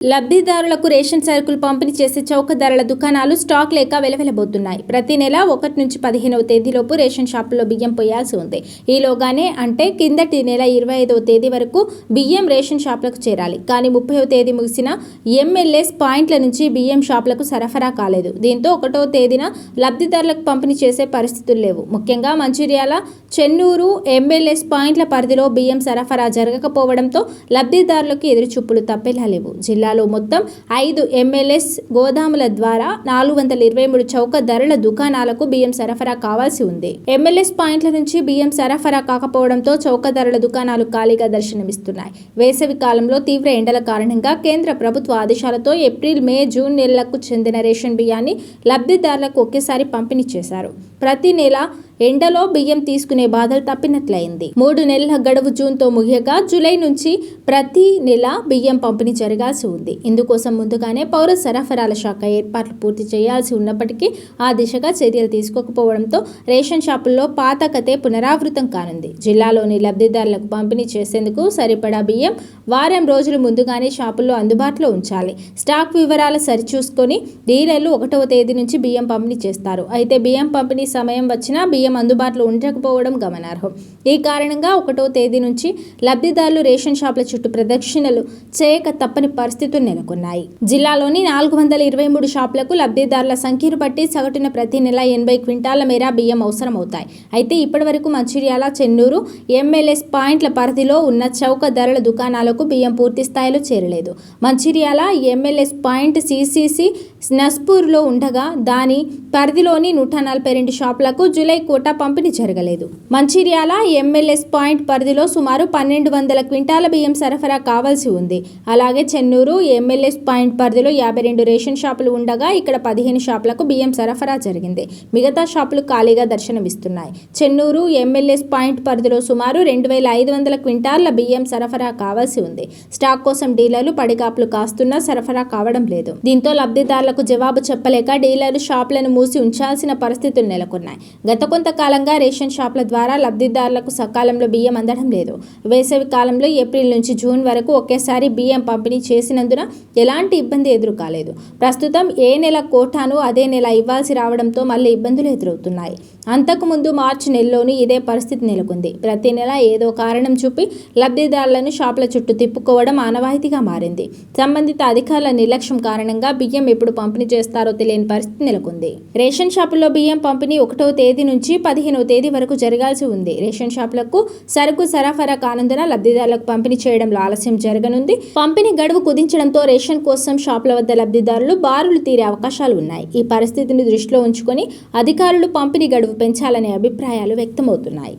లబ్ధిదారులకు రేషన్ సరుకులు పంపిణీ చేసే చౌక ధరల దుకాణాలు స్టాక్ లేక వెలవెలబోతున్నాయి. ప్రతి నెల 1 నుంచి 15వ తేదీలోపు రేషన్ షాపుల్లో బియ్యం పోయాల్సి ఉంది. ఈలోగానే అంటే కిందటి నెల 25వ తేదీ వరకు బియ్యం రేషన్ షాపులకు చేరాలి. కానీ 30వ తేదీ ముగిసిన ఎంఎల్ఎస్ పాయింట్ల నుంచి బియ్యం షాపులకు సరఫరా కాలేదు. దీంతో 1వ తేదీన లబ్ధిదారులకు పంపిణీ చేసే పరిస్థితులు లేవు. ముఖ్యంగా మంచిర్యాల, చెన్నూరు ఎంఎల్ఎస్ పాయింట్ల పరిధిలో బియ్యం సరఫరా జరగకపోవడంతో లబ్ధిదారులకు ఎదురుచూపులు తప్పేలా లేవు. జిల్లాలో మొత్తం 5 ఎంఎల్ఎస్ గోదాముల ద్వారా 423 చౌక ధరల దుకాణాలకు బియ్యం సరఫరా కావాల్సి ఉంది. ఎంఎల్ఎస్ పాయింట్ల నుంచి బియ్యం సరఫరా కాకపోవడంతో చౌక ధరల దుకాణాలు ఖాళీగా దర్శనమిస్తున్నాయి. వేసవి కాలంలో తీవ్ర ఎండల కారణంగా కేంద్ర ప్రభుత్వ ఆదేశాలతో ఏప్రిల్, మే, జూన్ నెలలకు చెందిన రేషన్ బియ్యాన్ని లబ్ధిదారులకు ఒకేసారి పంపిణీ చేశారు. ప్రతి నెల ఎండలో బియ్యం తీసుకునే బాధలు తప్పినట్లయింది. 3 నెలల గడువు జూన్తో ముగియగా జూలై నుంచి ప్రతి నెల బియ్యం పంపిణీ జరగాల్సి ఉంది. ఇందుకోసం ముందుగానే పౌర సరఫరాల శాఖ ఏర్పాట్లు పూర్తి చేయాల్సి ఉన్నప్పటికీ ఆ దిశగా చర్యలు తీసుకోకపోవడంతో రేషన్ షాపుల్లో పాత కథే పునరావృతం కానుంది. జిల్లాలోని లబ్ధిదారులకు పంపిణీ చేసేందుకు సరిపడా బియ్యం వారం రోజులు ముందుగానే షాపుల్లో అందుబాటులో ఉంచాలి. స్టాక్ వివరాలు సరిచూసుకొని డీలర్లు 1వ తేదీ నుంచి బియ్యం పంపిణీ చేస్తారు. అయితే బియ్యం పంపిణీ సమయం వచ్చినా బియ్యం అందుబాటులో ఉండకపోవడం గమనార్హం. ఈ కారణంగా 1వ తేదీ నుంచి లబ్ధిదారులు రేషన్ షాపుల చుట్టూ ప్రదక్షిణలు చేయక తప్పని పరిస్థితులు నెలకొన్నాయి. జిల్లాలోని 423 షాపులకు లబ్ధిదారుల సంఖ్యను బట్టి సగటున ప్రతి నెల 80 క్వింటాల మేర బియ్యం అవసరమవుతాయి. అయితే ఇప్పటివరకు మంచిర్యాల, చెన్నూరు ఎంఎల్ఎస్ పాయింట్ల పరిధిలో ఉన్న చౌక ధరల దుకాణాలకు బియ్యం పూర్తి స్థాయిలో చేరలేదు. మంచిర్యాల ఎంఎల్ఎస్ పాయింట్ సిసిసి నస్పూర్లో ఉండగా దాని పరిధిలోని 142 షాపులకు జూలై కోటా పంపిణీ జరగలేదు. మంచిర్యాల ఎంఎల్ఎస్ పాయింట్ పరిధిలో సుమారు 1200 క్వింటాల బియ్యం సరఫరా కావాల్సి ఉంది. అలాగే చెన్నూరు ఎంఎల్ఎస్ పాయింట్ పరిధిలో 52 రేషన్ షాపులు ఉండగా ఇక్కడ 15 షాపులకు బియ్యం సరఫరా జరిగింది. మిగతా షాపులు ఖాళీగా దర్శనమిస్తున్నాయి. చెన్నూరు ఎంఎల్ఎస్ పాయింట్ పరిధిలో సుమారు 2500 క్వింటాల బియ్యం సరఫరా కావాల్సి ఉంది. స్టాక్ కోసం డీలర్లు పడిగాపులు కాస్తున్నా సరఫరా కావడం లేదు. దీంతో లబ్ధిదారులకు జవాబు చెప్పలేక డీలర్లు షాపులను మూసి ఉంచాల్సిన పరిస్థితులు నెలకొన్నాయి. గత కొంతకాలంగా రేషన్ షాపుల ద్వారా లబ్ధిదారులకు సకాలంలో బియ్యం అందడం లేదు. వేసవి కాలంలో ఏప్రిల్ నుంచి జూన్ వరకు ఒకేసారి బియ్యం పంపిణీ చేసినందున ఎలాంటి ఇబ్బంది ఎదురు కాలేదు. ప్రస్తుతం ఏ నెల కోటాను అదే నెల ఇవ్వాల్సి రావడంతో మళ్ళీ ఇబ్బందులు ఎదురవుతున్నాయి. అంతకుముందు మార్చి నెలలోని ఇదే పరిస్థితి నెలకొంది. ప్రతి నెల ఏదో కారణం చూపి లబ్ధిదారులను షాపుల చుట్టూ తిప్పుకోవడం ఆనవాయితీగా మారింది. సంబంధిత అధికారుల నిర్లక్ష్యం కారణంగా బియ్యం ఎప్పుడు పంపిణీ చేస్తారో తెలియని పరిస్థితి నెలకొంది. రేషన్ షాపుల్లో బియ్యం పంపిణీ 1వ తేదీ నుంచి 15వ తేదీ వరకు జరగాల్సి ఉంది. రేషన్ షాపులకు సరుకు సరఫరా కానందున లబ్ధిదారులకు పంపిణీ చేయడంలో ఆలస్యం జరగనుంది. పంపిణీ గడువు కుదించడంతో రేషన్ కోసం షాపుల వద్ద లబ్ధిదారులు బారులు తీరే అవకాశాలు ఉన్నాయి. ఈ పరిస్థితిని దృష్టిలో ఉంచుకొని అధికారులు పంపిణీ గడువు పెంచాలనే అభిప్రాయాలు వ్యక్తమవుతున్నాయి.